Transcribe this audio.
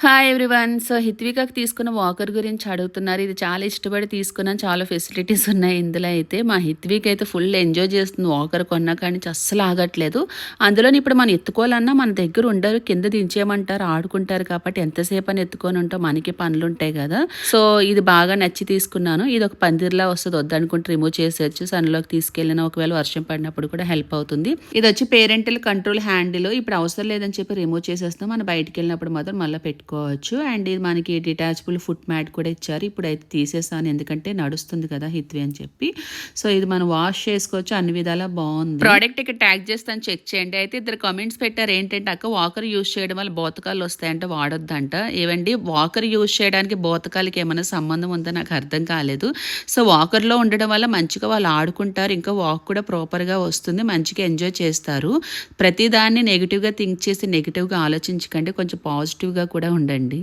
Hi everyone. So, హిత్వికకి తీసుకున్న walker గురించి అడుగుతున్నారు. ఇది చాలా ఇష్టపడి తీసుకున్నాను. చాలా ఫెసిలిటీస్ ఉన్నాయి ఇందులో అయితే. మా హిత్విక్ అయితే ఫుల్ ఎంజాయ్ చేస్తుంది వాకర్ కొన్నా కానించి అస్సలు ఆగట్లేదు. అందులోని ఇప్పుడు మనం ఎత్తుకోవాలన్నా మన దగ్గర ఉండరు. కింద దించేయమంటారు, ఆడుకుంటారు కాబట్టి ఎంతసేపు అని ఎత్తుకొని ఉంటాం, మనకి పనులుంటాయి కదా. సో, ఇది బాగా నచ్చి తీసుకున్నాను. ఇది ఒక పందిర్లా వస్తుంది, వద్దనుకుంటే రిమూవ్ చేసేయచ్చు. సన్లోకి తీసుకెళ్ళిన ఒకవేళ వర్షం పడినప్పుడు కూడా హెల్ప్ అవుతుంది. ఇది వచ్చి పేరెంటల్ కంట్రోల్ హ్యాండిల్. ఇప్పుడు అవసరం లేదని చెప్పి రిమూవ్ చేసేస్తాం. మనం బయటికి వెళ్ళినప్పుడు మాత్రం మళ్ళీ పెట్టుకోవచ్చు. అండ్ ఇది మనకి డిటాచబుల్ ఫుట్ మ్యాట్ కూడా ఇచ్చారు. ఇప్పుడైతే తీసేసాను, ఎందుకంటే నడుస్తుంది కదా హిత్వి అని చెప్పి. సో ఇది మనం వాష్ చేసుకోవచ్చు, అన్ని విధాలా బాగుంది. ప్రోడక్ట్ ఇక్కడ ట్యాగ్ చేస్తాను, చెక్ చేయండి. అయితే ఇద్దరు కామెంట్స్ పెట్టారు, ఏంటంటే అక్క వాకర్ యూజ్ చేయడం వల్ల బోతకాలు వస్తాయంటే వాడొద్దంట. ఏవండి, వాకర్ యూజ్ చేయడానికి బోతకాలకి ఏమైనా సంబంధం ఉందో నాకు అర్థం కాలేదు. సో వాకర్లో ఉండడం వల్ల మంచిగా వాళ్ళు ఆడుకుంటారు, ఇంకా వాక్ కూడా ప్రాపర్గా వస్తుంది, మంచిగా ఎంజాయ్ చేస్తారు. ప్రతిదాన్ని నెగిటివ్గా థింక్ చేసి నెగిటివ్గా ఆలోచించకండి, కొంచెం పాజిటివ్గా కూడా ఉండండి.